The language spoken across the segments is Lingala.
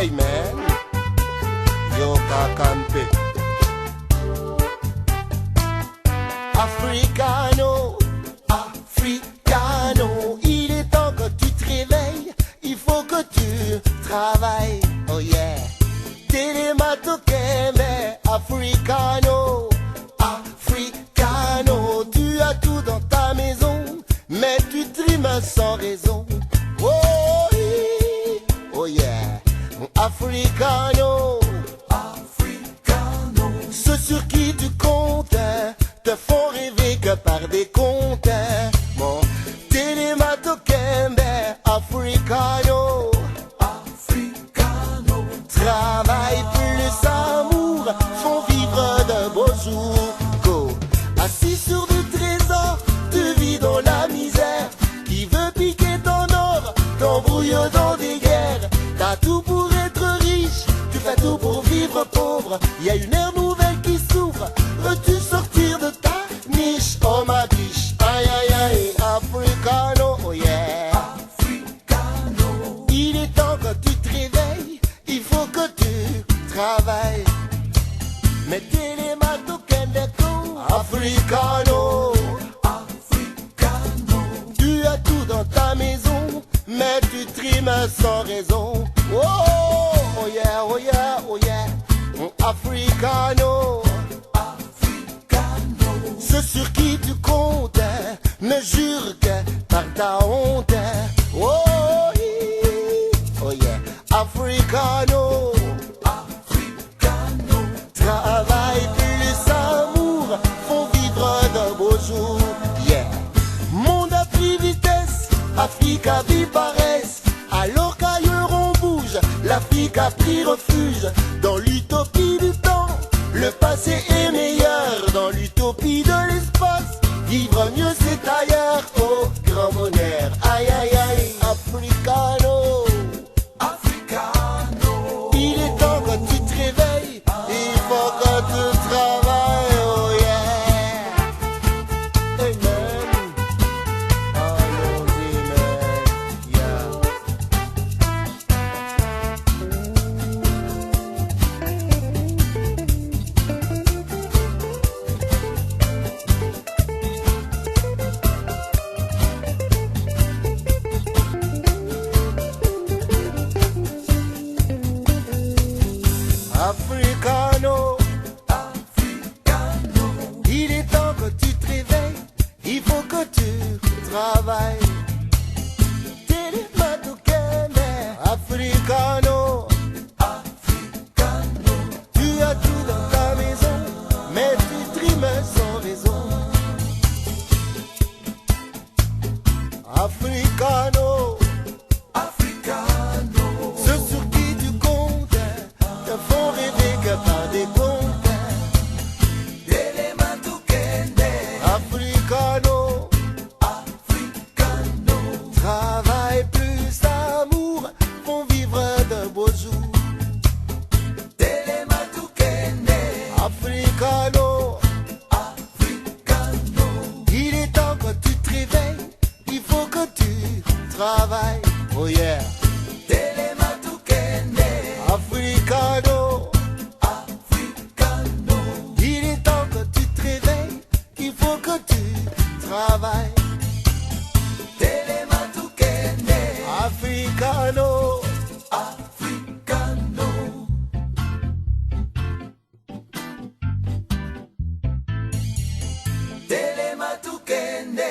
Hey man, yo kakampe. Africano, Africano, il est temps que tu te réveilles, il faut que tu travailles, oh yeah. Télématokeme, Africano, Africano, tu as tout dans ta maison, mais tu trimes sans raison. Oh, oui, oh yeah, Africano, Africano, ceux sur qui tu comptes te font rêver que par des comptes. Mon Télématokeme, Africano, Africano, travaille plus amour, font vivre de beaux jours. Go, assis sur du trésor, tu vis dans la misère. Qui veut piquer ton or, t'embrouille dans des guerres. T'as tout pour être riche, tu fais tout pour vivre pauvre. Y a une ère nouvelle qui s'ouvre, veux-tu sortir de ta niche? Oh ma biche, aïe aïe aïe, Africano, oh yeah. Africano, il est temps que tu te réveilles, il faut que tu travailles. Mais Télématokeme, Africano, Africano, tu as tout dans ta maison, mais tu trimes sans raison. Oh, oh yeah, oh yeah, oh yeah, Africano, Africano, ceux sur qui tu comptes ne jure que par ta honte. Oh, oh yeah, Africano, Africano, travaille plus amour, font vivre de beaux jours. Yeah, monde a pris vitesse, Afrique a vu paresse, alors qu'ailleurs on bouge, l'Afrique a pris refuge dans l'utopie du temps. Le passé est meilleur dans l'utopie de l'espace. Vivre mieux c'est ailleurs, oh grand bonheur. Aïe aïe aïe, Africano, Africano, il est temps que tu te réveilles, il faut que tu travailles, oh yeah. Hey man, allons-y man, yeah. Africano, Africano, il est temps que tu te réveilles, il faut que tu travailles. Télématokeme, Africano, Africano, tu as tout dans ta maison, mais tu trimes sans raison. Africano, Africano, ceux sur qui tu comptes te font rêver que par des comptes. Télématokeme, Africano, Africano, travaille plus amour, font vivre de beaux jours. Télématokeme, Africano, Africano, il est temps que tu te réveilles, il faut que tu travailles, oh yeah. Télématokeme, Africano, Africano, il est temps que tu te réveilles, il faut que tu travailles. Télématokeme, Africano, Africano. Télématokeme.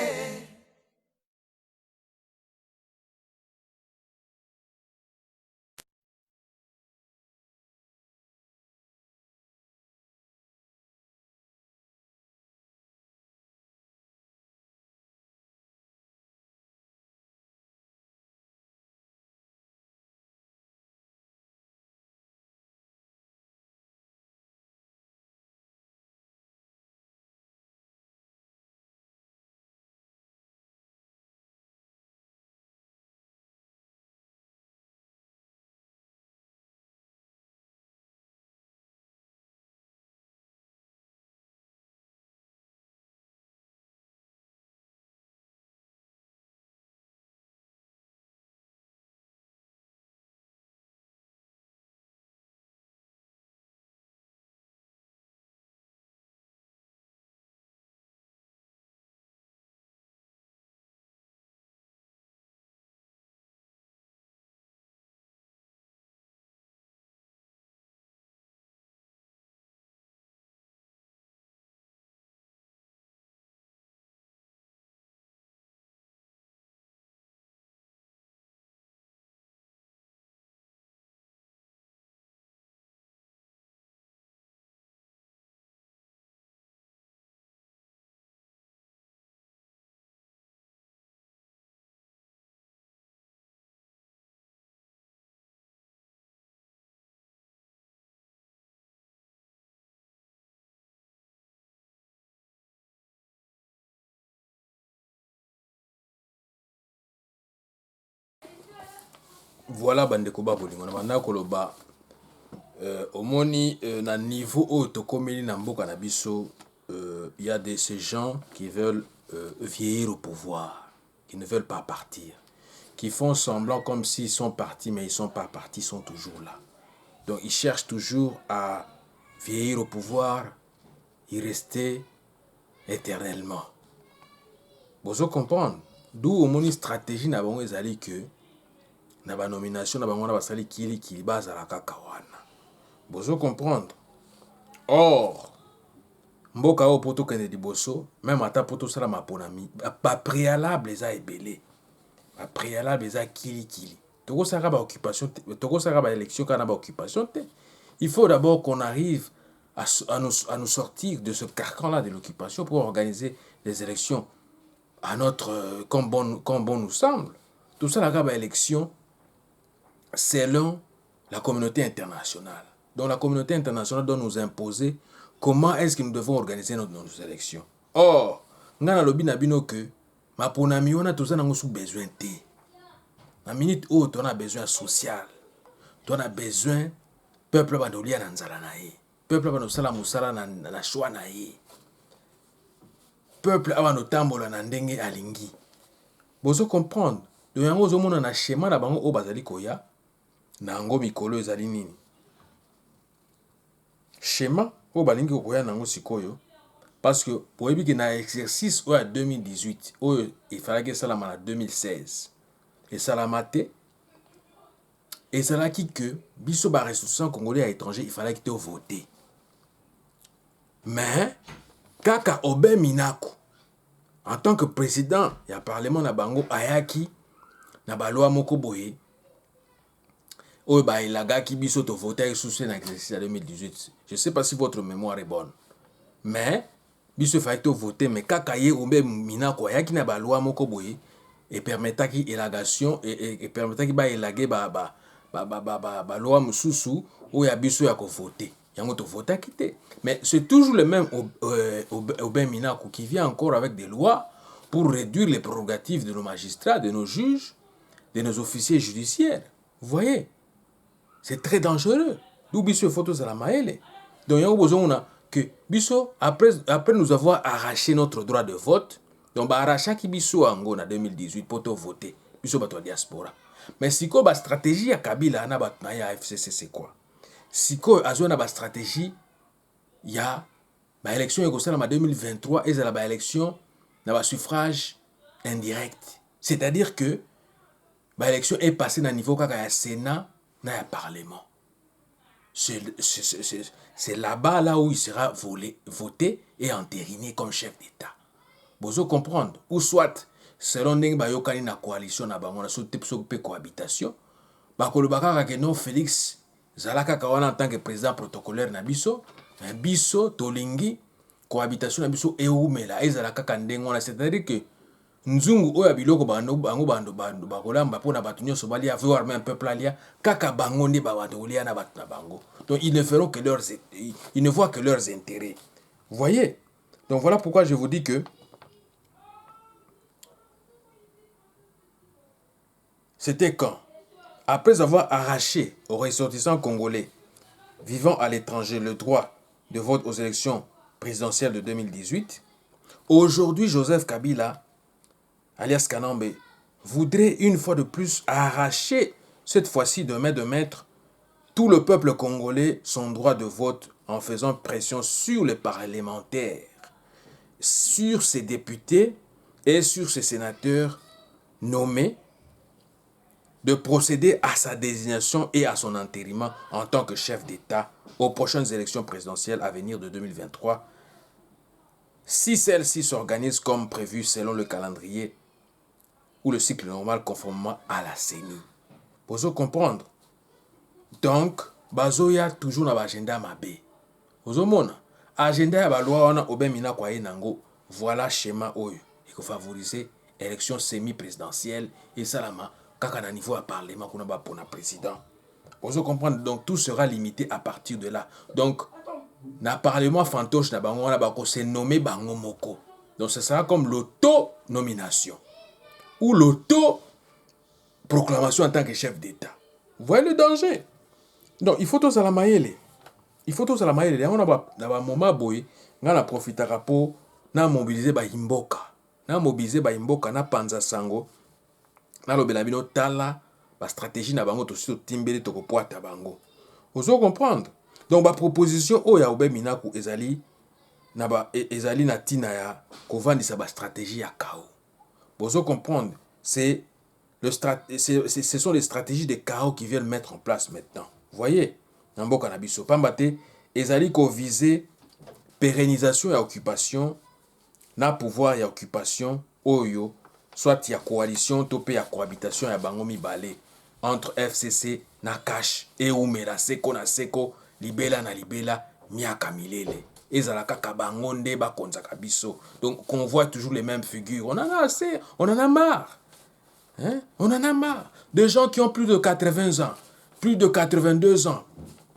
Voilà bandeko ba bolingo na banda koloba omoni na niveau oyo tokomeli na mboka na biso il y a de ces gens qui veulent vieillir au pouvoir, qui ne veulent pas partir, qui font semblant comme s'ils sont partis mais ils sont pas partis, ils sont toujours là. Donc ils cherchent toujours à vieillir au pouvoir, y rester éternellement. Vous comprendre d'où omoni stratégie na bango ezali que na ba nomination na bango na basali kili bazala kaka wana. Bozo comprendre. Or mboka o poto kende liboso même ata poto sala maponami ba préalable eza ebele. Ba préalable eza kili. Toko saka ba occupation, toko saka ba élection kana ba occupation te. Il faut d'abord qu'on arrive à nous sortir de ce carcan-là de l'occupation pour organiser des élections à notre comme bon nous semble. Tout ça la élection selon la communauté internationale. Donc la communauté internationale doit nous imposer comment est-ce que nous devons organiser nos élections. Or, ngana lobi na bino que ma ponami on a tout ça nango sous besoin té. Na minute où on a besoin social. On a besoin peuple bandolia na nzala na ye. Peuple banosala musala na choix na ye. Peuple abano tambola na ndenge alingi. Bozo comprendre. Donc yango zo mona na schéma na bango o bazali koya. Nango mikolo ezali nini schéma o balingi koya nango sikoyo parce que pour que na exercice o 2018 o il fallait que ça la en 2016 et ça la maté et ça la que biso ba ressortissants congolais à étranger il fallait que tu voter mais kaka Oben Minaku en tant que président il y a parlement na bango ayaki na ba loi moko boye oh bah il a gars qui biso to voter sous un exercice en 2018. Je sais pas si votre mémoire est bonne. Mais biso fait voter mais kakaye Oben Minaku ya ki na ba loi moko boye et permettant qui élagation et permettant qui ba élaguer ba loi mususu ou ya biso ya ko voter. Yango to voter quitter. Mais c'est toujours le même Oben Minaku qui vient encore avec des lois pour réduire les prérogatives de nos magistrats, de nos juges, de nos officiers judiciaires. Vous voyez? C'est très dangereux. D'où biso photos à la maëlle. Donc il y a besoin que biso après nous avoir arraché notre droit de vote, donc ba arraché qui biso ango na 2018 pour te voter. Biso bato diaspora. Mais siko ba stratégie ya Kabila na bat na ya FCC c'est quoi? Siko azo na ba stratégie ya ba élection égosala en 2023 et la ba élection na ba suffrage indirect. C'est-à-dire que ba élection est passée na niveau kaka ya Sénat na ya Parlement. C'est là-bas là où il sera voté et entériné comme chef d'État. Vous comprendre? Ou soit, selon ndenge bayokani na coalition na bango na so pe cohabitation, bakolobaka que non Félix zalaka kawana en tant que président protocolaire na biso, tolingi cohabitation na biso eumela ezalaka kandenge wana, c'est-à-dire que nzungu oya biloko bango bakolamba pona batu nyonso balia voir même peuple alia kaka bango nde bato lia na batu na bango. Donc ils ne feront que ils ne voient que leurs intérêts. Vous voyez? Donc voilà pourquoi je vous dis que c'était quand après avoir arraché aux ressortissants congolais vivant à l'étranger le droit de vote aux élections présidentielles de 2018, aujourd'hui Joseph Kabila alias Kanambe, voudrait une fois de plus arracher, cette fois-ci de mettre tout le peuple congolais son droit de vote en faisant pression sur les parlementaires, sur ses députés et sur ses sénateurs nommés, de procéder à sa désignation et à son entérinement en tant que chef d'État aux prochaines élections présidentielles à venir de 2023, si celles-ci s'organisent comme prévu selon le calendrier ou le cycle normal conformément à la CENI. Vous comprendre? Donc, bazoya toujours dans l'agenda mabé. Vous comprenez? Agenda ya loi wana Oben Minaku nango, voilà schéma oyo. Il faut favoriser élection semi-présidentielle et salama kaka na niveau à parlement kuna ba pona président. Vous comprendre? Donc tout sera limité à partir de là. Donc na parlement fantoche na bango wana bako se nommer bango moko. Donc ce sera comme l'auto-nomination ou l'auto-proclamation en tant que chef d'État. Vous voyez le danger? Donc, il faut tous à la maïle. Il faut tous à la maïle. On a un moment boy, on a profité pour na mobiliser ba imboka. Na mobiliser ba imboka na panza sango. Na lobela bino tala ba stratégie na bango to sur timbele to ko poata bango. Vous comprendre? Donc ba proposition o ya obe minaku ezali na ba ezali na tina ya kovandisa ba stratégie ya chaos. Vous comprendre? Ce sont les stratégies de chaos qui viennent mettre en place maintenant. Vous voyez? Namboka na biso pambate ezali ko viser pérennisation et occupation na pouvoir et occupation oyo soit ya coalition topé ya cohabitation ya bango mibale entre FCC na cash et umela seko na seko libela na libela miaka milele ezala kaka bango nde bakonzaka biso. Donc on voit toujours les mêmes figures. On en a assez, on en a marre. Hein? On en a marre. Des gens qui ont plus de 80 ans, plus de 82 ans,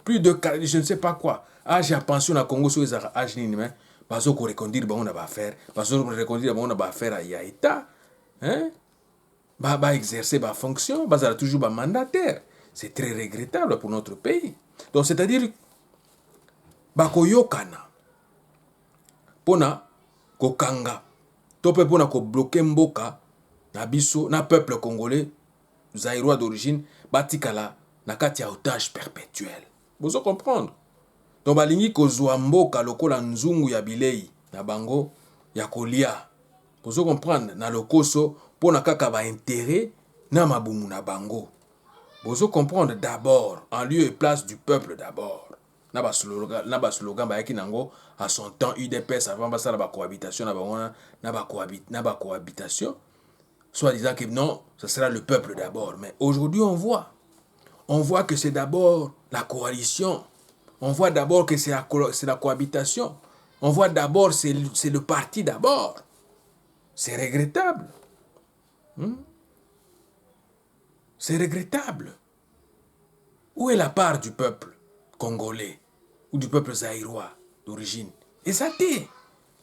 plus de je ne sais pas quoi. Âge à pension à Congo sur les âges minimum. Parce qu'on reconduire bon on a affaire, parce qu'on reconduire bon on a affaire à État. Hein? Bah exercer ma fonction, bah ça toujours mandataire. C'est très regrettable pour notre pays. Donc c'est-à-dire bah koyokana pona kokanga tope pona ko bloquer mboka na biso na peuple congolais zaïrois d'origine batikala na kati ya otage perpétuel. Vous comprendre? Donc balingi kozwa mboka lokola nzungu ya bilei na bango ya kolia. Vous comprendre? Na lokoso pona kaka ba intérêt na mabumu na bango. Vous comprendre? D'abord en lieu et place du peuple d'abord. Na ba slogan ba yaki nango à son temps UDPS avant ba sala ba cohabitation na bango na ba cohabitation. Soit disant que non, ce sera le peuple d'abord. Mais aujourd'hui, on voit que c'est d'abord la coalition. On voit d'abord que c'est la cohabitation. On voit d'abord c'est le parti d'abord. C'est regrettable. C'est regrettable. Où est la part du peuple congolais ou du peuple zaïrois d'origine? Et ça t'est.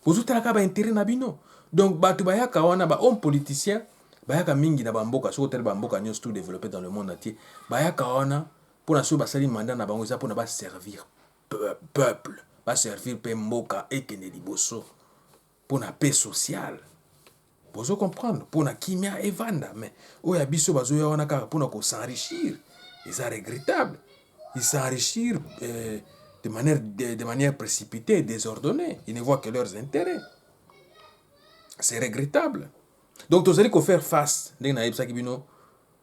Vous avez intérêt nabino. Donc, bayaka wana ba homme politicien. Bayaka mingi na bamboka so tel bamboka nyos tout développé dans le monde entier bayaka wana pour na so basali mandat na bango za pour na ba servir peuple ba servir pe mboka et que ne liboso pour na paix sociale. Vous comprendre? Pour na kimia evanda mais oya biso bazo ya wana kaka pour na ko s'enrichir. Et ça regrettable. Ils s'enrichir de manière précipitée et désordonnée. Ils ne voient que leurs intérêts. C'est regrettable. Donc, tu allez faire face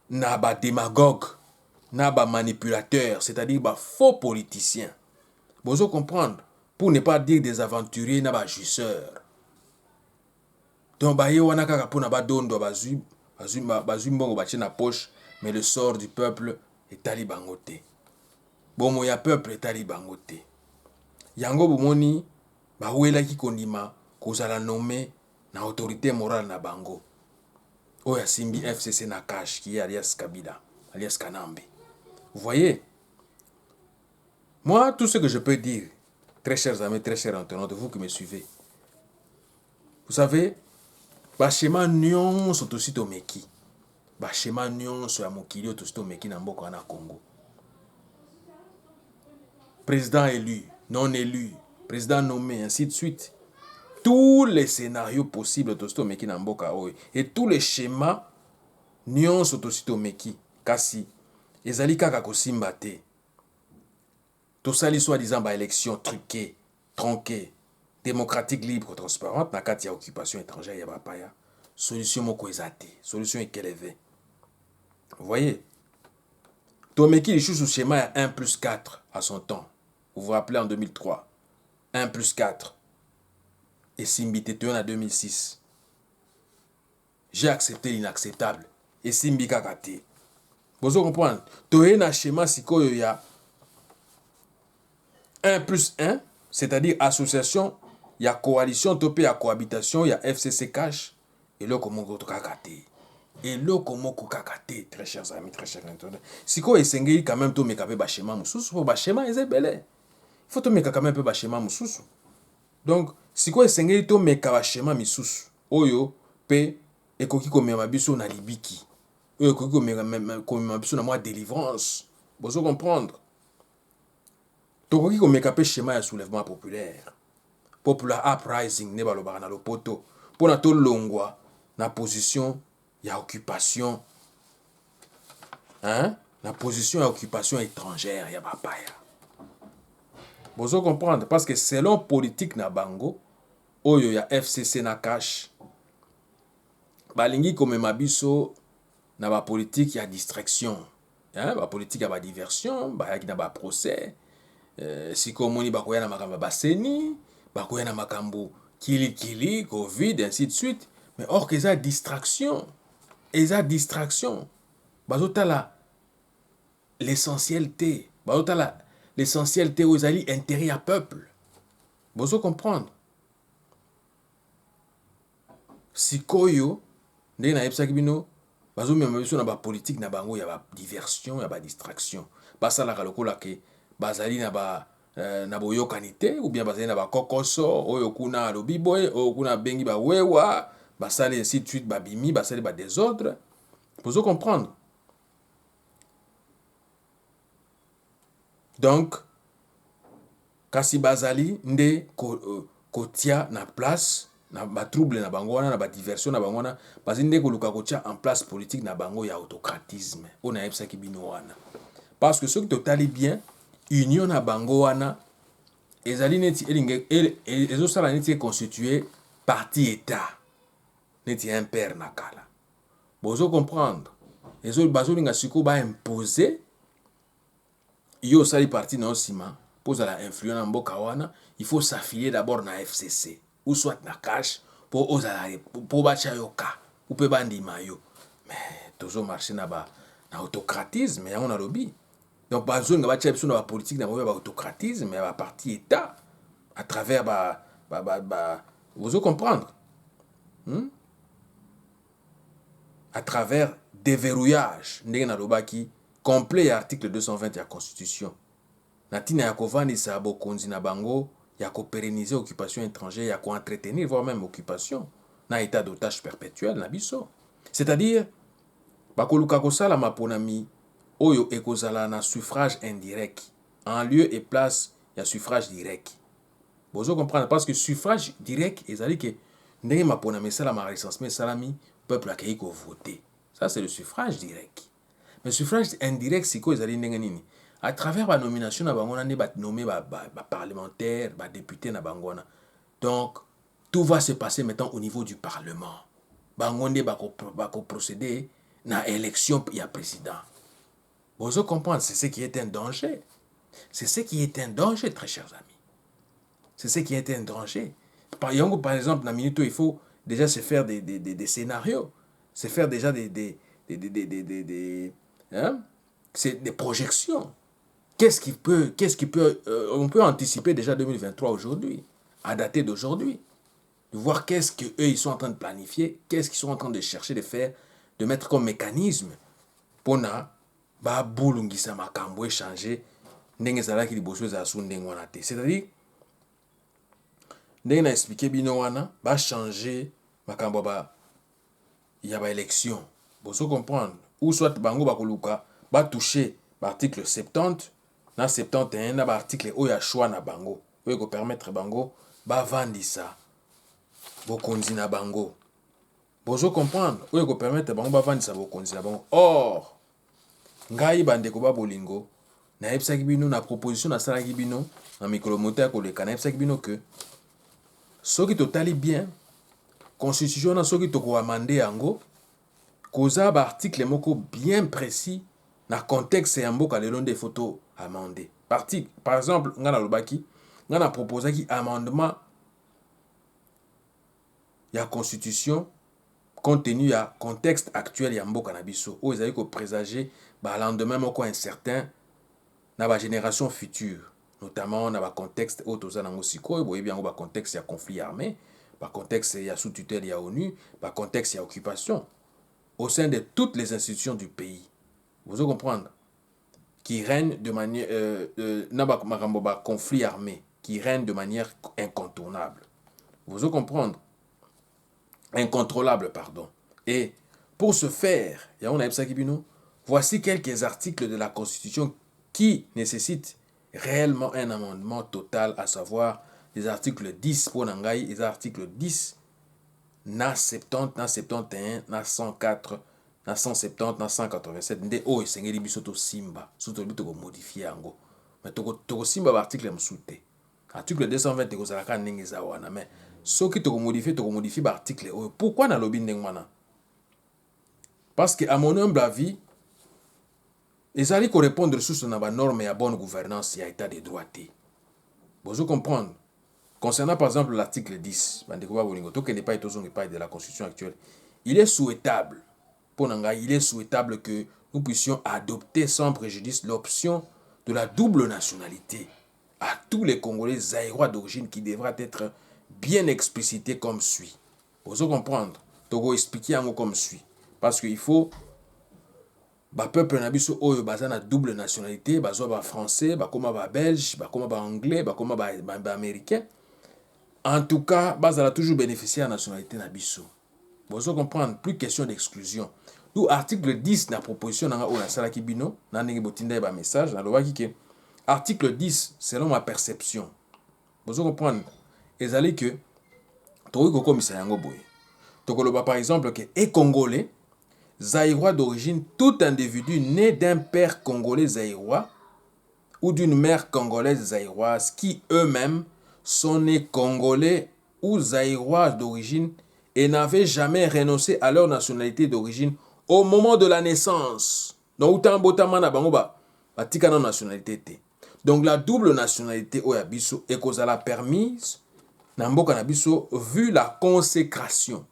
na ba démagogue, na ba manipulateur, c'est-à-dire ba faux politicien. Vous comprendre? Pour ne pas dire des aventuriers, na ba jusseurs. Donc, ba ye wana kaka pour na ba dondo bazui mbongo ba na poche, mais le sort du peuple est talibangoté. Bon moya peuple est talibangoté. Yango bomoni ba wela ki kondima kozala nommé na autorité morale na bango. Oya Simbi FCC Nakash qui est alias Kabila, alias Kanambe. Vous voyez? Moi, tout ce que je peux dire, très chers amis, très chers internautes, vous qui me suivez, vous savez, Bachema Nyon sont aussi au Meki. Bachema Nyon sont à Mokili, aussi au Meki, dans Mboko, en Congo. Président élu, non élu, président nommé, ainsi de suite. Tous les scénarios possibles de Meki Namboka et tous les schémas Nyon Soto Meki Kasi ezali kaka kosimba te. Tosali soi-disant ba élection truquée, tronquée, démocratique, libre, transparente na kati ya occupation étrangère ya bapaya. Solution moko ezate, solution ekeleve. Vous voyez? Tomeki les sous schéma à 1+4 à son temps. Vous vous rappelez en 2003. 1+4. Et Simbi Tétéon en 2006. J'ai accepté l'inacceptable. Et Simbi Kakate. Vous comprenez? Toye na schéma siko yo ya 1+1, c'est-à-dire association, il y a coalition, topé à cohabitation, il y a FCC cash, et là comment Kakate. Et là comment Kakate, très chers amis, très chers internautes. Siko esengeli quand même to mekabe ba schéma mususu, pour ba schéma ezebele. Il faut to meka quand même peu ba schéma mususu. Donc, si quoi esengeli to meka schéma misusu oyo pe ekoki komema biso na libiki oyo ekoki komema biso na moi délivrance Vous comprendre. Tokoki komeka pe schéma ya soulèvement populaire. Popular uprising ne balobaka na lopoto. Pona to longwa na position ya occupation. Hein? La position ya occupation étrangère ya bapaya. Vous comprendre parce que selon politique na bango oyo ya FCC na cash balingi komema biso na ba politique ya distraction. Hein? Ba politique ya ba diversion, ba yaki na ba procès. Sikomoni bakoya na makambo baseni, bakoya na makambo kili covid ainsi de suite, mais or que ça distraction, bazotala l'essentiel T, bazotala l'essentiel T aux alliés intérêt à peuple. Vous comprendre. Sikoyo ndenge na yebisaki bino bazomema biso na ba politique na bango ya ba diversion, ya ba distraction. Basalaka lokola ke bazali na ba na boyokani te ou bien bazali na ba kokoso oyo kuna alobi boye oyo kuna bengi ba wewa basali ainsi de suite babimi basali ba désordre. Vous comprendre. Donc kasi bazali nde kotia na place na ba trouble na bango wana na ba diversion na bango wana bazali nde koluka kotia en place politique na bango ya autocratisme ona yebisaki bino wana parce que ce qui totali bien union na bango wana ezali neti ezosala neti constitué parti état neti impair na kala bozo comprendre bazolinga siko ba imposer yo sali parti na osima pose la influence na mboka wana il faut s'affilier d'abord na FCC ou soit na cash pour ozala pour bacha yoka ou peut bandima yo mais toujours marcher na autocratisme yango na lobby. Donc, besoin de la politique, de l'autocratisme, de parti État, à travers, vous comprendre, à travers déverrouillage, qui complet article 220 de la Constitution. Natina Yakovani Sabo Konzina Bango, Yako pérenniser occupation étrangère, Yako entretenir, voire même occupation, na état d'otage perpétuel, Nabiso. C'est-à-dire, Bakoluka Kosala Maponami, oyo ekozala na suffrage indirect en lieu et place ya suffrage direct. Vous comprendre parce que suffrage direct ezali que ndenge mapona mesala ma recensement salami peuple akei ko voter. Ça c'est le suffrage direct. Mais suffrage indirect siko ezali ndenge nini? À travers la nomination na bango na ne ba nommer ba parlementaire, ba député na bango na. Donc tout va se passer maintenant au niveau du parlement. Bango nde ba ko procéder na élection ya président. Vous comprenez, c'est ce qui est un danger. C'est ce qui est un danger, très chers amis. C'est ce qui est un danger. Par exemple, dans Minuto, il faut déjà se faire des scénarios, se faire déjà des projections. On peut anticiper déjà 2023 aujourd'hui, à dater d'aujourd'hui, de voir qu'est-ce qu'eux ils sont en train de planifier, qu'est-ce qu'ils sont en train de chercher de faire, de mettre comme mécanisme pour ba bulungisa makambo échanger ndenge ezalaki liboso ezala su ndenge wana te c'est-à-dire ndenge na expliqué bino wana ba changer makambo ya ba élection bozo comprendre ou soit bango bakoluka ba toucher ba article 70 na 71 na ba article oyo ya choix na bango oyo ko permettre bango ba vandisa bokonzi na bango bozo comprendre oyo ko permettre bango ba vandisa bokonzi na bango. Or ngai bandeko ba bolingo na yebisaki bino na proposition na salaki bino na mikolo moteur koleka na yebisaki bino que soki totali bien constitution na soki toko amande yango koza ba article moko bien précis na contexte ya mboka lelo nde photo amender parti par exemple ngana lobaki ngana proposaki amendement ya constitution compte tenu ya contexte actuel ya mboka na biso oyo ezali ko présager ba lendemain moko incertain na ba génération future notamment na ba contexte oyo toza nango sikoyo boyebi yango ba contexte ya conflit armé ba contexte ya sous tutelle ya ONU ba contexte ya occupation au sein de toutes les institutions du pays. Vous comprenez qui règne de manière na ba makambo ba conflit armé qui règne de manière incontournable. Vous comprenez incontrôlable, pardon. Et pour ce faire, voici quelques articles de la Constitution qui nécessite réellement un amendement total, à savoir les articles 10 pour Nangaï, les articles 10, na 70, na 71, na 104, na 170, na 187, nde o esengeli biso to simba, surtout to ko modifier yango. Mais to simba ba article msute. Article 220 ko zalaka ndenge za wana, mais soki to ko modifier ba article o. Pourquoi na lobi ndenge wana? Parce que à mon humble avis, ils allaient répondre sur ce norme et à bonne gouvernance et à état de droit. Vous comprenez? Concernant par exemple l'article 10, de la Constitution actuelle, il est souhaitable, il est souhaitable que nous puissions adopter sans préjudice l'option de la double nationalité à tous les Congolais zaïrois d'origine qui devra être bien explicité comme suit. Vous comprenez? Togo expliquer comme suit. Parce qu'il faut ba peuple na biso oyo baza na double nationalité, bazo ba français, ba koma ba belge, ba koma ba anglais, ba koma ba américain. En tout cas, bazala toujours bénéficier de la nationalité na biso. Vous comprendre, plus question d'exclusion. D'où article 10 na proposition na o na sala ki bino, na ndenge botinda ba message na lobaki ke article 10 selon ma perception. Vous comprendre, ezali que to ko komisa yango boye. To koloba par exemple que et congolais zaïrois d'origine, tout individu né d'un père congolais zaïrois ou d'une mère congolaise zaïroise qui eux-mêmes sont nés congolais ou zaïrois d'origine et n'avaient jamais renoncé à leur nationalité d'origine au moment de la naissance. Donc, donc la double nationalité au yabiso est cause à la permise namboka nabiso vu la consécration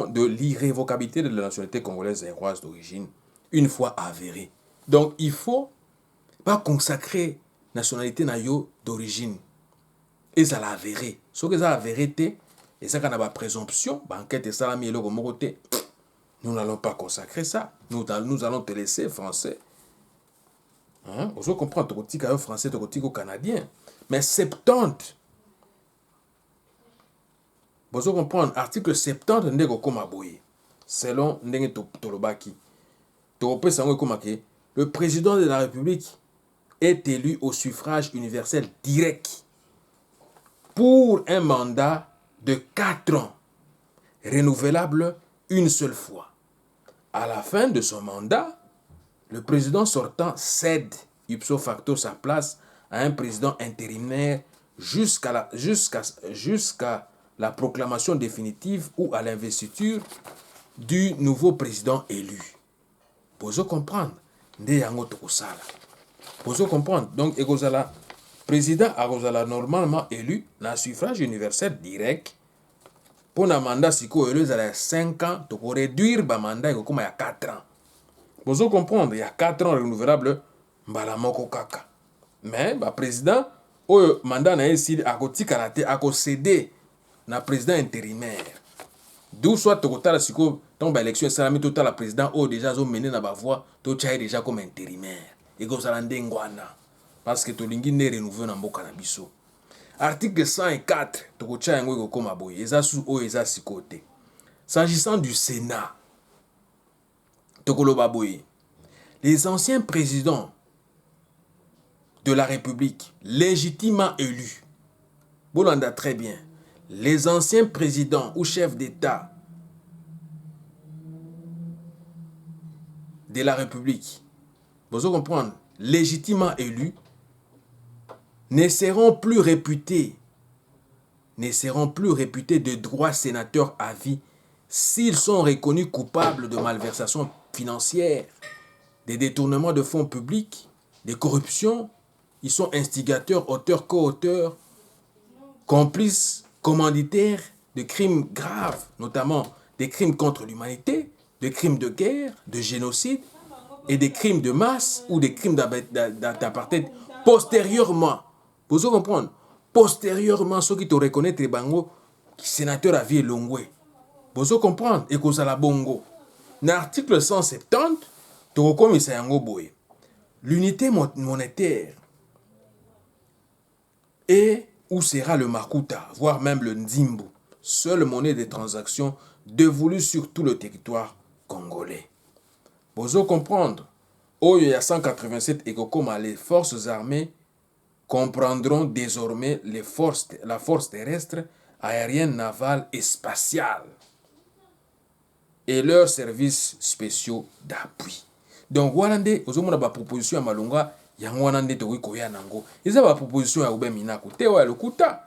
de l'irrévocabilité de la nationalité congolaise zaïroise d'origine, une fois avérée. Donc, il faut pas consacrer nationalité nayo d'origine. Et ça l'a avéré. Ce que ça a vérité, et ça qu'on a la présomption, enquête et ça nous n'allons pas consacrer ça. Nous allons te laisser français. Hein? Vous comprenez, tu es français, tu es canadien. Mais 70. Vous comprenez, article 70 ndeko koma boye. Selon ndenge tolobaki. Le président de la République est élu au suffrage universel direct pour un mandat de 4 ans, renouvelable une seule fois. À la fin de son mandat, le président sortant cède ipso facto sa place à un président intérimaire jusqu'à la proclamation définitive ou à l'investiture du nouveau président élu. Vous comprendre? Vous comprendre? Donc, le président a normalement élu dans le suffrage universel direct pour un mandat siko élu à 5 ans, pour réduire le mandat comme il y a 4 ans. Vous comprendre? Il y a 4 ans renouvelable, mbalamoko kaka. Mais le président, le mandat n'a pas cédé na président intérimaire. D'où soit total siko tombe élection salami total la président o déjà zo mené na ba voix to tchai déjà comme intérimaire et go salande ngwana parce que to lingi ne renouveler na mboka na biso. Article 104 to ko tchai ngo comme aboye eza sous o eza sikote. S'agissant du Sénat to ko loba boye les anciens présidents de la République légitimement élus. Bolanda très bien. Les anciens présidents ou chefs d'État de la République, vous comprenez, légitimement élus, ne seront plus réputés de droits sénateurs à vie s'ils sont reconnus coupables de malversations financières, des détournements de fonds publics, des corruptions. Ils sont instigateurs, auteurs, co-auteurs, complices, commanditaires de crimes graves, notamment des crimes contre l'humanité, des crimes de guerre, de génocide et des crimes de masse ou des crimes d'apartheid postérieurement. Vous comprenez? Postérieurement, ceux qui te reconnaissent, les bango, sénateur à vie longwe. Vous comprenez? Et que ça la bongo. Dans l'article 170, tu reconnais ça yango boye. L'unité monétaire et où sera le makuta, voire même le nzimbu, seule monnaie de transaction dévolue sur tout le territoire congolais. Vous comprenez? oyo ya 187 ekokoma les forces armées comprendront désormais la force terrestre, aérienne, navale et spatiale et leurs services spéciaux d'appui. Donc wana nde ozomona ba proposition ya malonga yango wana nde tokoki koya nango. Eza ba proposition ya Minaku te ya lokuta.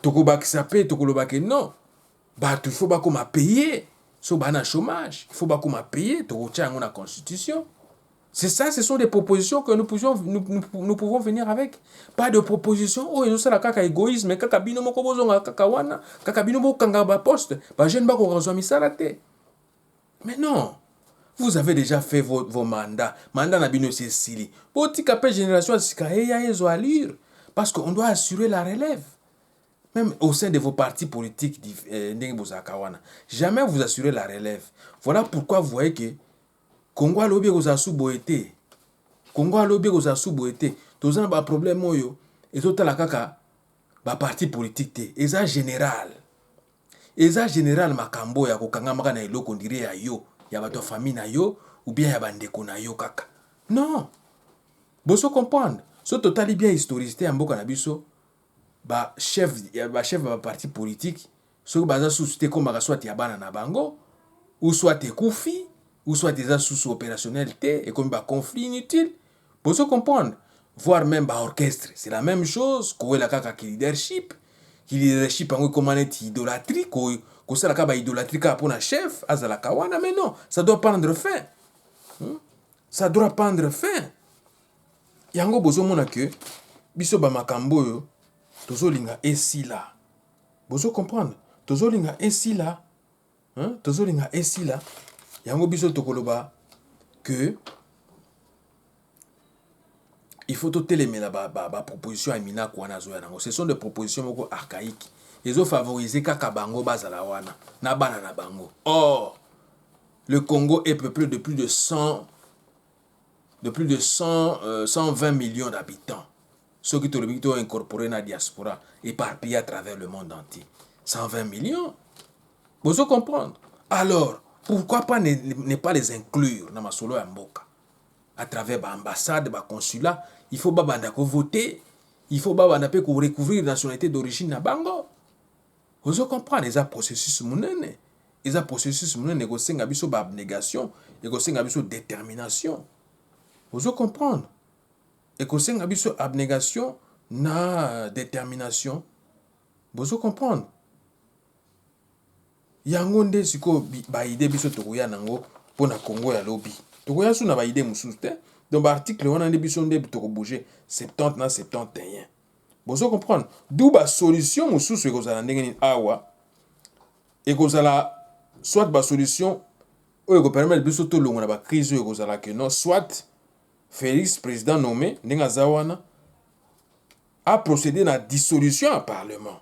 Tokobakisa pe tokolobake non. Bato il faut bakoma payer. So bana chômage, il faut bakoma payer, tokotia yango na constitution. C'est ça, ce sont des propositions que nous pouvons venir avec. Pas de propositions, oh, ils ont la kaka égoïsme, kaka bino moko bozonga kaka wana, kaka bino moko kanga ba poste, ba jeune bako ranzo misalate. Mais non, vous avez déjà fait vos mandats. Mandat na bino c'est sili. Poti kapé génération sika ya ezo allure parce qu'on doit assurer la relève. Même au sein de vos partis politiques jamais vous assurez la relève. Voilà pourquoi vous voyez que Congo a lobby aux asous-boété. Congo a lobby aux asous-boété. Tous un problème moyo. Et tout la kaka, ba parti politique te. Eza général. Eza général makambo ya kokanga maka na ilo kondire ya yo. Ya bato famille na yo. Ou bien ya bandeko na yo kaka. Non. Boso comprendre. So totali bien historicité en boka na biso. Ba chef ba parti politique. So baza sous-cité comme soit yabana na bango. Ou soit te koufi. Ou soit des sous opérationnalité et comme un conflit inutile. Pour se comprendre, voire même un orchestre, c'est la même chose. Qu'on la kaka qui leadership en comment est idolâtrie, qu'on la kaba idolâtrie pour un chef, azala kawana, mais non, ça doit prendre fin. Ça doit prendre fin. Yango bozo mona que biso ba makambo yo tozo linga esi là. Bozo comprendre, tozo linga esi là. Tozo linga esi là. Yango biso tokoloba que il faut télémer la proposition à Minaku wana zoya nango. Ce sont des propositions moko archaïques. Ils ont favorisé kaka bango bazala wana na bana na bango. Or, le Congo est peuplé de plus de 120 millions d'habitants. Ceux qui ont incorporé la diaspora éparpillés à travers le monde entier. 120 millions. Vous comprendre. Alors, pourquoi pas ne pas les inclure dans ma solo ya mboka à travers l'ambassade, le consulat. Il faut voter, il faut recouvrir la nationalité d'origine na bango. Vous comprenez, les processus munene, les processus munene negosenga biso ba abnégation, negosenga biso détermination. Vous comprendre, negosenga biso abnégation na détermination. Vous comprendre. Yango nde siko ba idée biso tokoya nango pona Congo ya lobby. Tokoya sou na ba idée mususu te. Donc ba article wana nde biso nde toko bouger 70 na 71. Bozo comprendre. D'où ba solution mususu ekozala ndenge nini awa. Ekozala soit ba solution oyo ko permettre biso to longo na ba crise oyo ekozala que non soit Félix président nommé ndenge zawana a procédé na dissolution en parlement.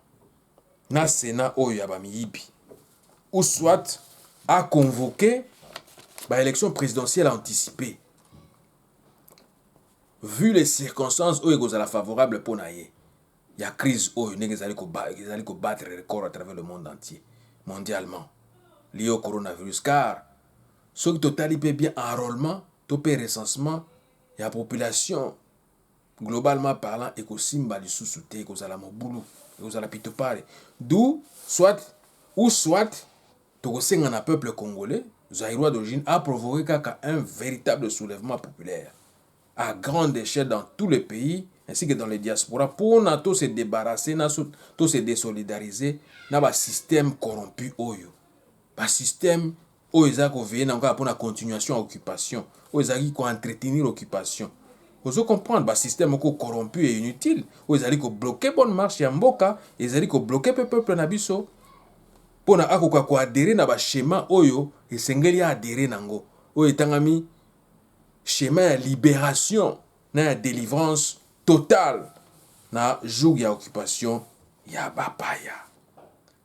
Na Sénat oyo ya ba miyibi. Ou soit à convoquer l'élection présidentielle anticipée. Vu les circonstances où il y a favorable pour naïe, il y a crise où il y a battre les records à travers le monde entier, mondialement, lié au coronavirus. Car ceux qui total bien enrôlement, topé recensement, il y a population globalement parlant et que simba du sous-souté, que la moboulou, que la pitopare. D'où soit Togosenga na peuple congolais, zaïrois d'origine, a provoqué un véritable soulèvement populaire à grande échelle dans tous les pays ainsi que dans les diasporas pour nato se débarrasser, nato se désolidariser na ba système corrompu oyo. Ba système oyo ezako veiller na encore pour la continuation occupation, oyo ezaki ko entretenir occupation. Vous comprendre ba système corrompu et inutile, oyo ezali ko bloquer bonne marche ya mboka, ezali ko bloquer peuple na biso. Pona akoka ko adhérer na ba schéma oyo esengeli adhérer nango oyo etangami schéma ya libération na ya délivrance totale na joug ya occupation ya bapaya.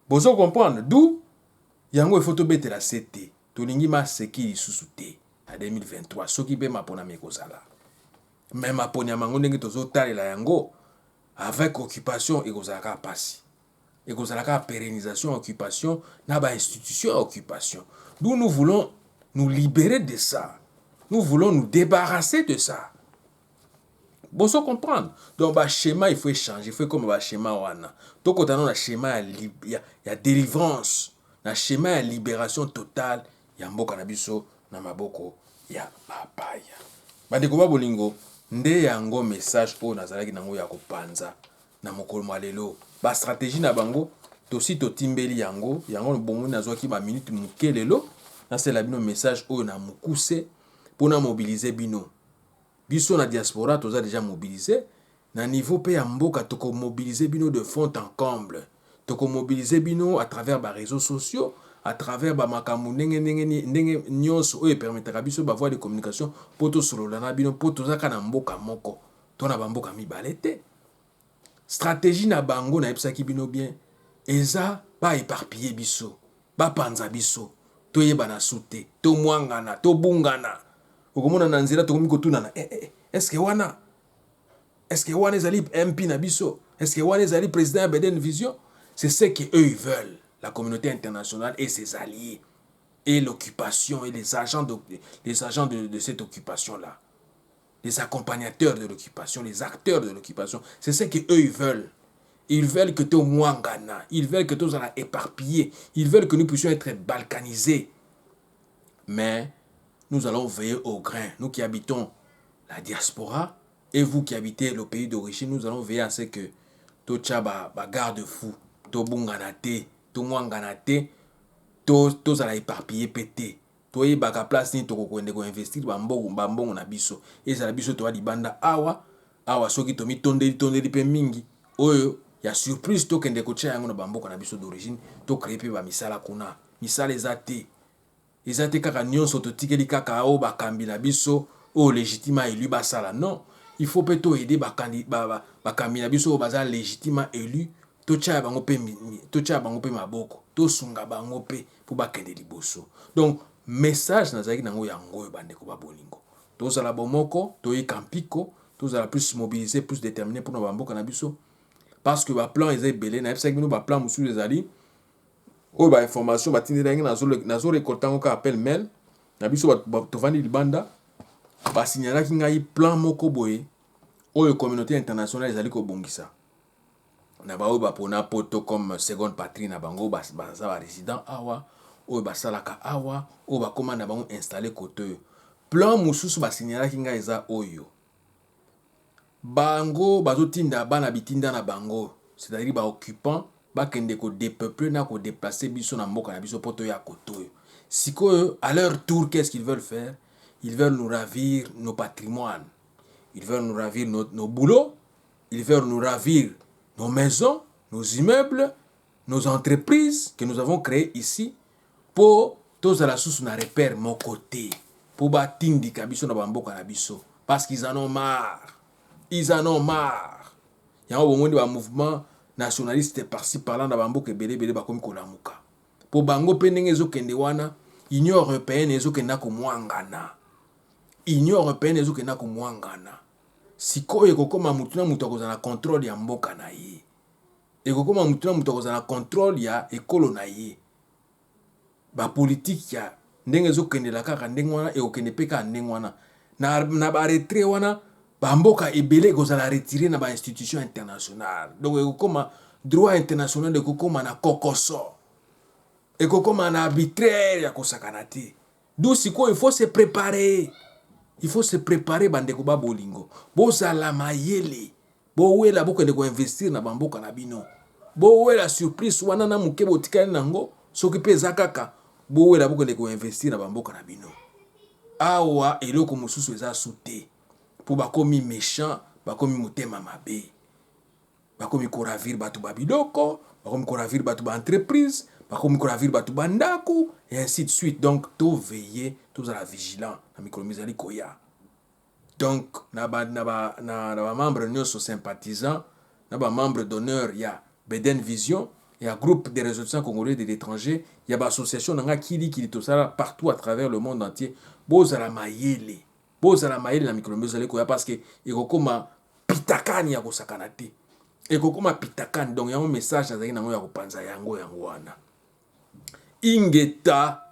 Bozo comprendre d'où yango il faut to betela CT tolingi ma seki lisusu te à 2023 soki be mapona mekozala même maponi ya mango ndenge tozo talela yango avec occupation ekozala pasi. Et que la pérennisation, occupation, n'a pas institution, occupation. D'où nous voulons nous libérer de ça. Nous voulons nous débarrasser de ça. Bon, ça comprendre. Donc, le schéma, il faut changer. Il faut comme le schéma. Donc, quand on a un schéma, il y a délivrance. Le schéma, il y a libération totale. Il y a un bon cannabis, na maboko, il y a papaya. Bandeko bolingo, nde yango message o nazalaki nango ya kopanza na mokolo malelo. Ba stratégie na bango, tosi totimbeli yango, yango bongo nazwaki ba minute muke lelo. Na c'est la bino message o na mukuse pour na mobiliser bino. Biso na diaspora toza déjà mobilisé. Na niveau pe ya mboka toko mobiliser bino de fond en comble. Toko mobiliser bino à travers ba réseaux sociaux, à travers ba makambu ndenge nyonso oyo permettra biso ba voie de communication pour to solola na bino pour tozaka na mboka moko. To na ba mboka mibale te. Stratégie na bango na yebisaki bino bien. Eza ba éparpiller biso, ba panza biso. To yeba na sute, to mwangana, to bungana. Okomona na nzela tokomi kotuna est-ce que wana ezali MP na biso? Est-ce que wana ezali président ya Beden Vision? C'est ce que eux ils veulent, la communauté internationale et ses alliés et l'occupation et les agents de cette occupation là, les accompagnateurs de l'occupation, les acteurs de l'occupation. C'est ce que eux ils veulent. Ils veulent que tout mwangana, ils veulent que tout soit éparpillé, ils veulent que nous puissions être balkanisés. Mais nous allons veiller au grain. Nous qui habitons la diaspora et vous qui habitez le pays d'origine, nous allons veiller à ce que tout tchaba garde-fou, tout bunganate, tout mwanganate, tout ça éparpillé pété. Tout y baka place ni toko kwende ko investir bambongo na biso. Et ça la biso to di banda awa soki to mi tondeli pe mingi. Oyo ya surprise to kende ko tcha yango na bamboko na biso d'origine, to créer pe ba misala kuna. Misala ezate. Ezate kaka nyonso to tikeli kaka o bakambi na biso o légitimement élu basala. Non, il faut plutôt aider bakambi na biso o baza légitimement élu. To tcha bango pe maboko, to sunga bango pe pour bakende liboso. Donc message nazaki nango yango bandeko ba bolingo. To zala bomoko, to y kampiko, to zala plus mobilisé, plus déterminé pour na bamboka na biso. Parce que ba plan ezay belé na fsek bino ba plan musu ezali. O ba information ba tindi ndenge nazo récolter ngo ka appel mail. Na biso ba to vandi libanda. Ba signalaki ngai plan moko boye. Oyo communauté internationale ezali ko bongisa. Na ba o ba pona poto comme seconde patrie na bango ba résident awa. Oyo ba salaka awa, o ba komanda bango installer côté. Plan mususu ba signalaki ngai eza oyo. Bango bazotinda bana bitinda na bango, c'est-à-dire ba occupant bakende ko dépeupler na ko déplacer biso na mboka na biso poto ya kotoyo. Siko à leur tour qu'est-ce qu'ils veulent faire? Ils veulent nous ravir nos patrimoines. Ils veulent nous ravir nos boulots, ils veulent nous ravir nos maisons, nos immeubles, nos entreprises que nous avons créées ici pour tous à la source na repère mon côté pour batindi kabiso na bamboka na biso parce qu'ils en ont marre. Ils en ont marre. Il y a un mouvement nationaliste par-ci par-là na bamboka belé bakomi kolamuka. Pour bango pendenge zo kende wana, Union européenne ezo kenda ko mwangana. Union européenne ezo kenda ko mwangana. Sikoyo kokoma mutuna mutu akozana contrôle ya mboka na ye. Ekokoma mutuna mutu akozana contrôle ya ekolo na ye. Ba politique ya ndenge zo kende la kaka ndenge wana e okende peka ndenge wana. Na ba retrait wana bamboka ebele kozala retirer na ba institution internationale. Donc ekokoma droit international de kokoma na kokoso. Ekokoma na arbitraire ya kosakana te. D'où siko il faut se préparer. Il faut se préparer bandeko ba bolingo. Bozala mayele. Bowela bokende ko investir na bamboka na bino. Bowela surprise wana na muke botikali nango soki pe zakaka. Bowela bokende ko investir na bamboka na bino. Awa eloko mususu eza sute. Pour bakomi méchant, bakomi mutema mabe. Bakomi koravir batu babidoko, bakomi koravir batu ba entreprise, bakomi koravir batu bandaku, et ainsi de suite. Donc, tout veiller, tout à la vigilant, na micromizali koya. Donc, na ba membre nyonso sympathisant, na ba membre d'honneur, il y a Beden Vision, il y a groupe des résolutions congolais de l'étranger, il y a ba association nanga kili tout ça partout à travers le monde entier. Bozala mayele. Bozala mayele na micromizali koya parce que ekokoma pitakani ya kosakana te. Ekokoma pitakani donc yango message azaki nango ya kopanza yango wana. Ingeta.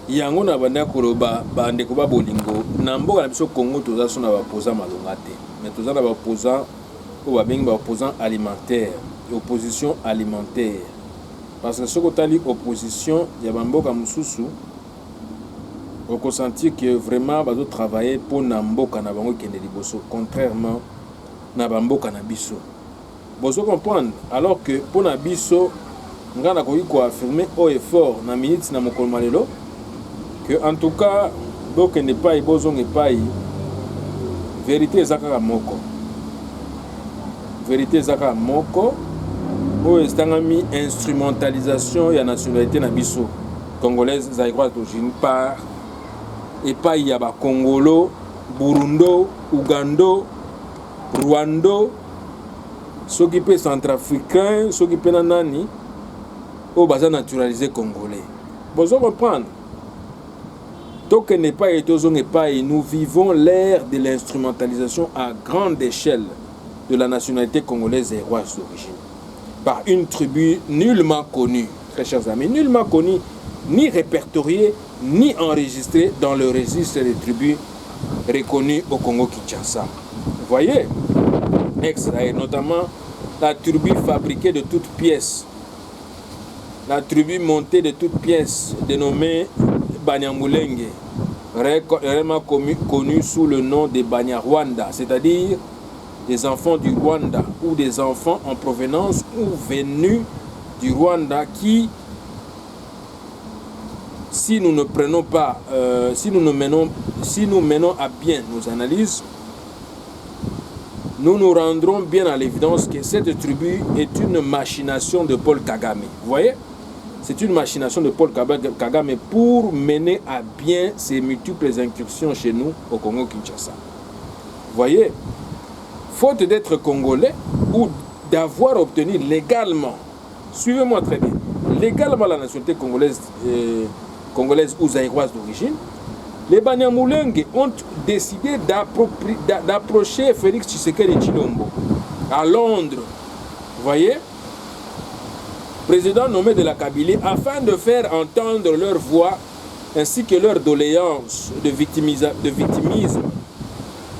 yango na banda koloba bande ko ba bolingo na mboka na biso Congo toza so na opposant malonga te mais toza na opposant o ba bengi ba opposant alimentaire opposition alimentaire parce que ce que tali opposition ya bamboka mususu on consentir que vraiment ba do travailler pour na mboka na bango kende liboso contrairement na bamboka na biso bozo comprendre alors que pour na biso ngana ko iko affirmer haut et fort na minute na mokolo malelo que en tout cas donc n'est pas bozong pas vérité ezaka moko vérité ezaka moko o estangami instrumentalisation ya nationalité na biso congolaise zaïroise d'origine par et pas ya ba Congolo Burundo Ugando Rwando s'occuper centrafricain s'occuper nani au baza naturalisé congolais bozo comprendre donc n'est pas et nous vivons l'ère de l'instrumentalisation à grande échelle de la nationalité congolaise et roise d'origine par une tribu nullement connue, très chers amis, nullement connue, ni répertoriée, ni enregistrée dans le registre des tribus reconnues au Congo-Kinshasa. Vous voyez, et notamment la tribu fabriquée de toutes pièces, la tribu montée de toutes pièces, dénommée Banyamulenge, réellement connu sous le nom de Banyarwanda, c'est-à-dire des enfants du Rwanda ou des enfants en provenance ou venus du Rwanda qui, si nous ne prenons pas, si nous menons à bien nos analyses, nous nous rendrons bien à l'évidence que cette tribu est une machination de Paul Kagame. Vous voyez? C'est une machination de Paul Kagame pour mener à bien ses multiples incursions chez nous au Congo-Kinshasa. Vous voyez, faute d'être congolais ou d'avoir obtenu légalement, suivez-moi très bien, légalement la nationalité congolaise ou zaïroise d'origine, les Banyamulenge ont décidé d'approcher Félix Tshisekedi Tshilombo à Londres. Vous voyez, président nommé de la Kabylie, afin de faire entendre leur voix ainsi que leur doléance de victimisme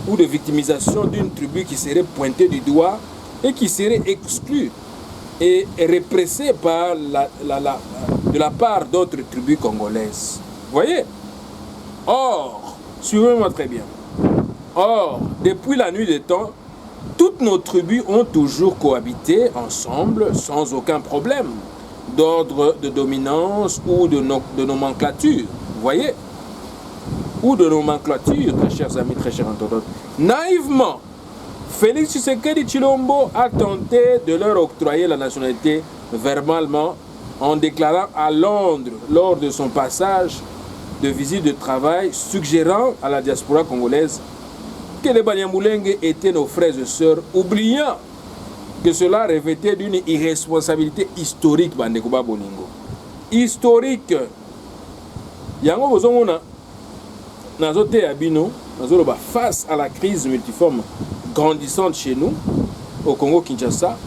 ou de victimisation d'une tribu qui serait pointée du doigt et qui serait exclue et répressée par de la part d'autres tribus congolaises. Vous voyez? Or, suivez-moi très bien. Or, depuis la nuit des temps, toutes nos tribus ont toujours cohabité ensemble sans aucun problème d'ordre de dominance ou de nomenclature. Vous voyez? Ou de nomenclature, très chers amis, très chers internautes. Naïvement, Félix Tshisekedi Tshilombo a tenté de leur octroyer la nationalité verbalement en déclarant à Londres, lors de son passage de visite de travail, suggérant à la diaspora congolaise que les Banyamulenge étaient nos frères et sœurs, oubliant que cela revêtait d'une irresponsabilité historique, Bandekuba Bolingo. Historique. Yango bozongona nazote abino, nazoloba face à la crise multiforme grandissante chez nous, au Congo-Kinshasa,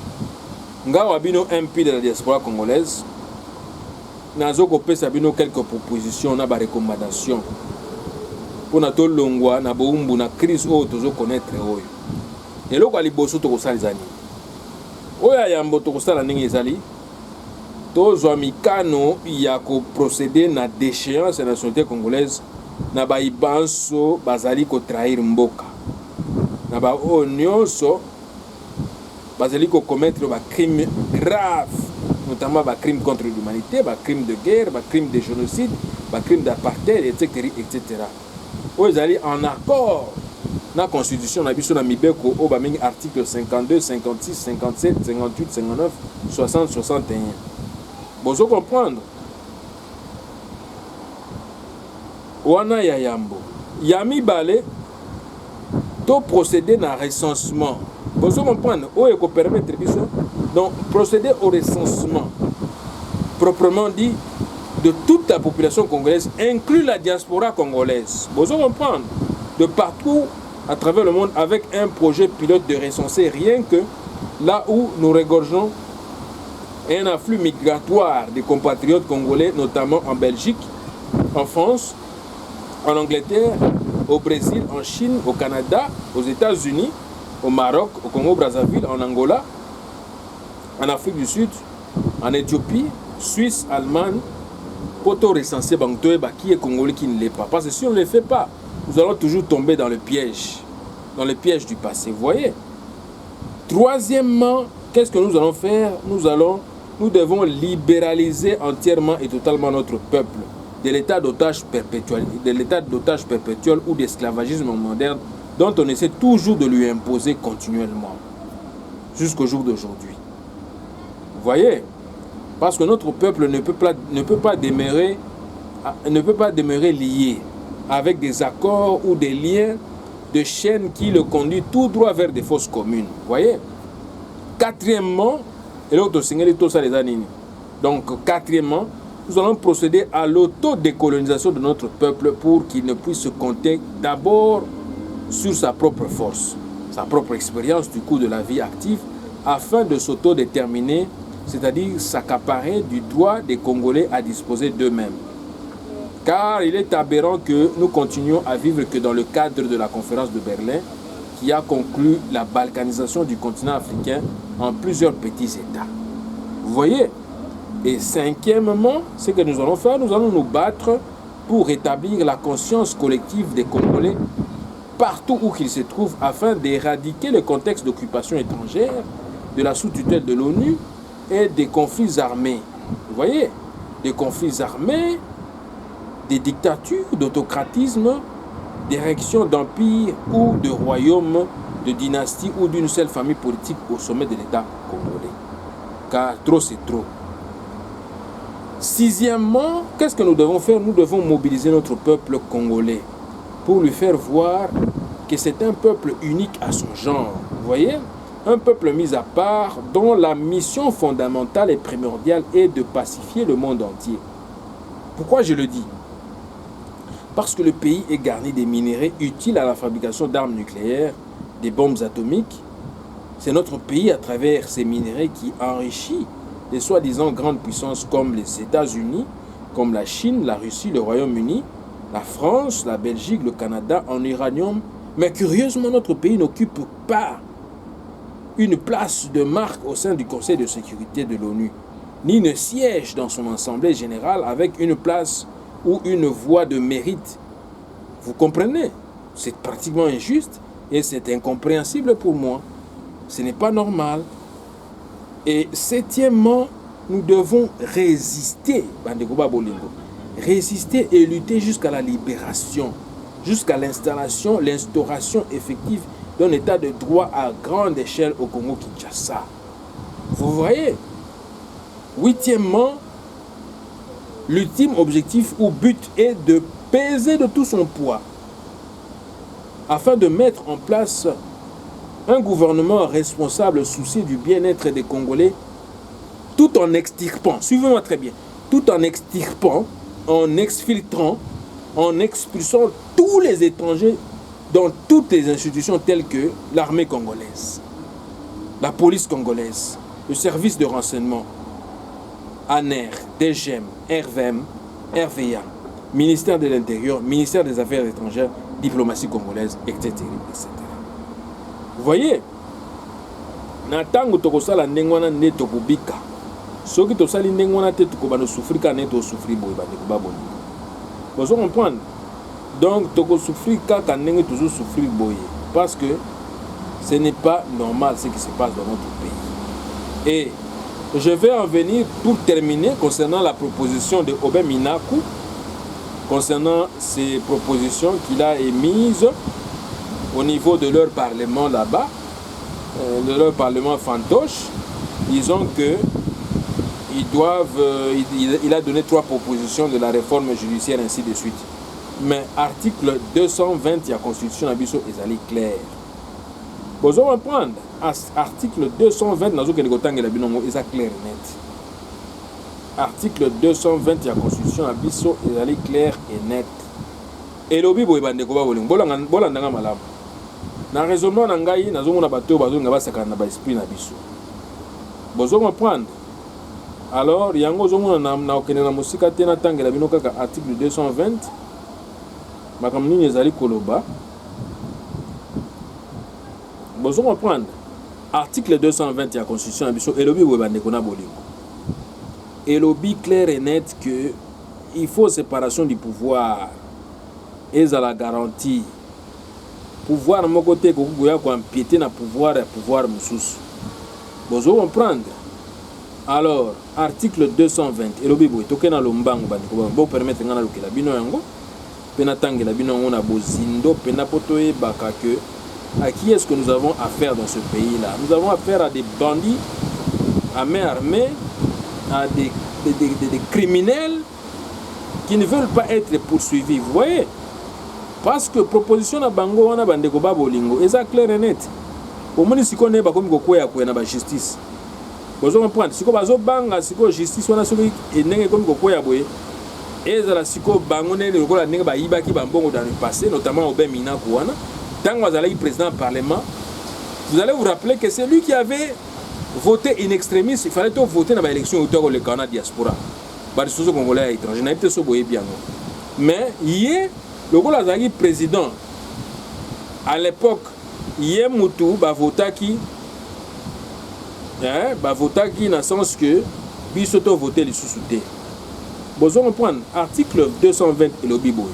Ngao abino MP de la diaspora congolaise, nazoko pesa bino quelques propositions, na ba recommandations. Pour na tolongwa na boumbu na crise oyo tozo connaître oyo. Eloko aliboso tokosala ezali. Oyo yambo tokosala ndenge ezali. Tozwa mikano ya ko procéder na déchéance ya nationalité congolaise na ba ibanso bazali ko trahir mboka. Na ba oyo nyonso bazali ko commettre ba crime grave, notamment ba crime contre l'humanité, ba crime de guerre, ba crime de génocide, ba crime d'apartheid, etc., etc. Ils en accord dans la constitution na biso na mibeko o ba mingi article 52, 56, 57, 58, 59, 60, 61. Bozo comprendre. Wana ya yambo. Yami balé to procéder na recensement. Bozo comprendre. O eko permettre biso donc procéder au recensement proprement dit de toute la population congolaise, inclut la diaspora congolaise. Vous comprendre, de partout à travers le monde, avec un projet pilote de recenser rien que là où nous regorgeons un afflux migratoire des compatriotes congolais, notamment en Belgique, en France, en Angleterre, au Brésil, en Chine, au Canada, aux États-Unis, au Maroc, au Congo-Brazzaville, en Angola, en Afrique du Sud, en Éthiopie, Suisse, Allemagne, pour tout recenser qui est congolais, qui ne l'est pas. Parce que si on ne le fait pas, nous allons toujours tomber dans le piège du passé. Vous voyez? Troisièmement, qu'est-ce que nous allons faire? Nous devons libéraliser entièrement et totalement notre peuple de l'état d'otage perpétuel ou d'esclavagisme moderne dont on essaie toujours de lui imposer continuellement jusqu'au jour d'aujourd'hui. Vous voyez? Parce que notre peuple ne peut pas demeurer lié avec des accords ou des liens de chaînes qui le conduisent tout droit vers des fausses communes. Vous voyez? Quatrièmement, nous allons procéder à l'autodécolonisation de notre peuple pour qu'il ne puisse se compter d'abord sur sa propre force, sa propre expérience du cours de la vie active, afin de s'autodéterminer, c'est-à-dire s'accaparer du droit des Congolais à disposer d'eux-mêmes. Car il est aberrant que nous continuions à vivre que dans le cadre de la conférence de Berlin, qui a conclu la balkanisation du continent africain en plusieurs petits États. Vous voyez? Et cinquièmement, ce que nous allons faire, nous allons nous battre pour rétablir la conscience collective des Congolais partout où qu'ils se trouvent afin d'éradiquer le contexte d'occupation étrangère, de la sous-tutelle de l'ONU et des conflits armés. Vous voyez? Des conflits armés, des dictatures, d'autocratisme, d'érection d'empires ou de royaumes, de dynasties ou d'une seule famille politique au sommet de l'État congolais. Car trop c'est trop. Sixièmement, qu'est-ce que nous devons faire? Nous devons mobiliser notre peuple congolais pour lui faire voir que c'est un peuple unique à son genre. Vous voyez? Un peuple mis à part dont la mission fondamentale et primordiale est de pacifier le monde entier. Pourquoi je le dis? Parce que le pays est garni des minéraux utiles à la fabrication d'armes nucléaires, des bombes atomiques. C'est notre pays, à travers ces minéraux, qui enrichit les soi-disant grandes puissances comme les États-Unis, comme la Chine, la Russie, le Royaume-Uni, la France, la Belgique, le Canada en uranium. Mais curieusement, notre pays n'occupe pas une place de marque au sein du Conseil de sécurité de l'ONU, ni ne siège dans son assemblée générale avec une place ou une voie de mérite. Vous comprenez? C'est pratiquement injuste et c'est incompréhensible pour moi. Ce n'est pas normal. Et septièmement, nous devons résister, résister et lutter jusqu'à la libération, jusqu'à l'instauration effective d'un état de droit à grande échelle au Congo-Kinshasa. Vous voyez? Huitièmement, l'ultime objectif ou but est de peser de tout son poids afin de mettre en place un gouvernement responsable soucieux du bien-être des Congolais tout en extirpant, suivez-moi très bien, tout en extirpant, en exfiltrant, en expulsant tous les étrangers dans toutes les institutions telles que l'armée congolaise, la police congolaise, le service de renseignement, ANER, DGM, RVM, RVA, ministère de l'Intérieur, ministère des Affaires étrangères, diplomatie congolaise, etc. etc. Vous voyez, natango tokosala ndengwana ne tokubika. Soki tosali ndengwana te tukobano souffrir ka ne to souffrir boy ba ne ba boni. Vous comprenez? Donc toko souffrir ka ndenge toujours souffrir boy parce que ce n'est pas normal ce qui se passe dans notre pays. Et je vais en venir pour terminer concernant la proposition de Obé Minaku, concernant ces propositions qu'il a émises au niveau de leur parlement là-bas, de leur parlement fantoche. Disons que il a donné 3 propositions de la réforme judiciaire, ainsi de suite. Mais article 220 de la Constitution Abisso est clair. Vous allez prendre article 220 dans le est clair et net. Article 220 de la Constitution Abisso est clair et net. Et l'obi boybande ko ba bolanga malamu. Na raisonnement na ngai nazomona bato bazonga basakana na ba esprit na biso. Bozo comprendre. Alors yango zongo na okene na musika tena tangela bino kaka article 220 makambo nini ezali koloba bozo comprendre article 220 ya constitution ya biso elobi boye bandeko na bolingo elobi clair et net que il faut séparation du pouvoir ezala garantie pouvoir moko te kokuya ko empiéter na pouvoir mosusu bozo comprendre. Alors article 220 elobi boye tokena lombango bandeko bo permettre ngana lokela bino yango pena tangela bino yango na bozindo pena poto ebaka que à qui est-ce que nous avons affaire dans ce pays-là? Nous avons affaire à des bandits à main armée, à des criminels qui ne veulent pas être poursuivis. Vous voyez? Parce que proposition na bango wana bandeko ba bolingo eza clair et net. Au moins si connaît ba comme kokoya ko na ba justice. Bozo comprendre siko bazo banga siko justice wana soki enenge comme kokoya boye. Ezala siko bango ne lokola ndenge ba yibaki ba mbongo dans le passé notamment au Bemina ko wana. Tant que vous allez président du Parlement, vous allez vous rappeler que c'est lui qui avait voté in extremis. Il fallait voter dans l'élection autour du Canada diaspora. Les choses congolais et étrangers n'avaient pas été bien. Mais hier, le Golazagi président, à l'époque, hier Moutou va voter qui dans le sens que Bissoto voté les sous-soutés. Vous allez comprendre, article 220 et le Biboy.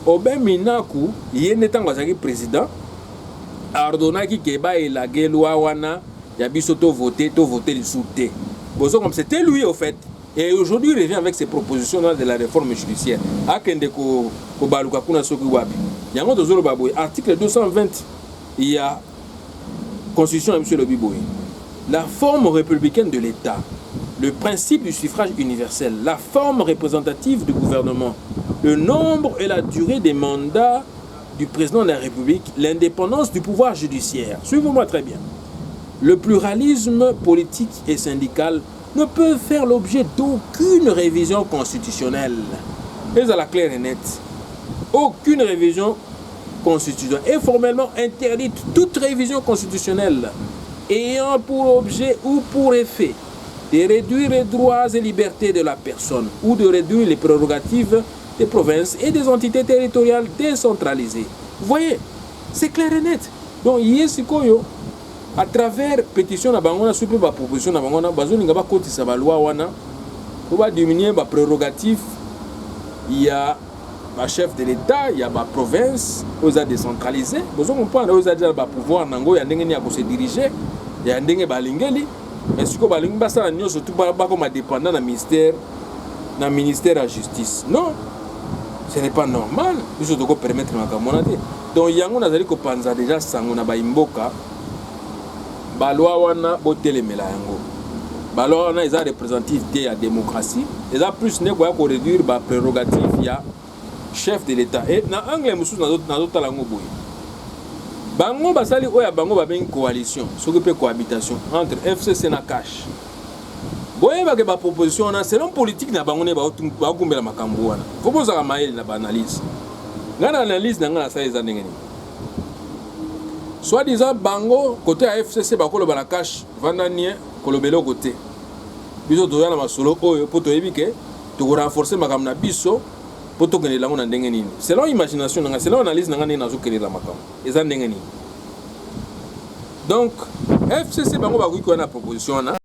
Oben Minaku, yene tango azaki président, ordonnaki keba elage loi wana, ya biso to voter les sous-té. Bozo comme c'était lui au fait. Et aujourd'hui il revient avec ses propositions de la réforme judiciaire. Akende ko baluka kuna soki wapi. Yango tozolo baboy article 220 il y a constitution monsieur le Biboy. La forme républicaine de l'État, le principe du suffrage universel, la forme représentative du gouvernement, le nombre et la durée des mandats du président de la République, l'indépendance du pouvoir judiciaire. Suivez-moi très bien. Le pluralisme politique et syndical ne peut faire l'objet d'aucune révision constitutionnelle. Et ça la claire et nette. Aucune révision constitutionnelle est formellement interdite toute révision constitutionnelle ayant pour objet ou pour effet de réduire les droits et libertés de la personne ou de réduire les prérogatives des provinces et des entités territoriales décentralisées. Vous voyez, c'est clair et net. Donc, Yesikoyo, à travers pétition, proposition, la loi, on va diminuer la prérogative. Il y a le chef de l'État, il y a la province, on a décentralisé. Vous comprenez, on a déjà le pouvoir, il y a des se diriger, il y a des balingeli. Mais si on a des surtout comme dépendant du ministère de la justice. Non. Ce n'est pas normal. Il faut permettre ma camonade. Donc, il y a un déjà sangona baimboka. Balwa wana botele melayango. Balwa wana ils ont représentativité à démocratie. Ils ont plus ne quoi réduire ba prérogative ya chef de l'État. Et na anglais musu na d'autres langues boy. Bango basali oya bango ba ben coalition, s'occuper cohabitation entre FCC na cash. Boye ba ke ba proposition na selon politique na bango ne ba kumbela makambo wana. Faut poser la maille na ba analyse. Ngana analyse na ngana sa eza ndenge ni. Soit disant bango côté à FCC ba kolo ba cash vandanie kolobelo côté. Biso to yana masolo oyo poto ebike to renforcer makambo na biso poto kene lango na ndenge nini. Selon imagination na selon analyse na ngana na zo kele la makambo. Eza ndenge nini. Donc FCC bango ba kuiko na proposition na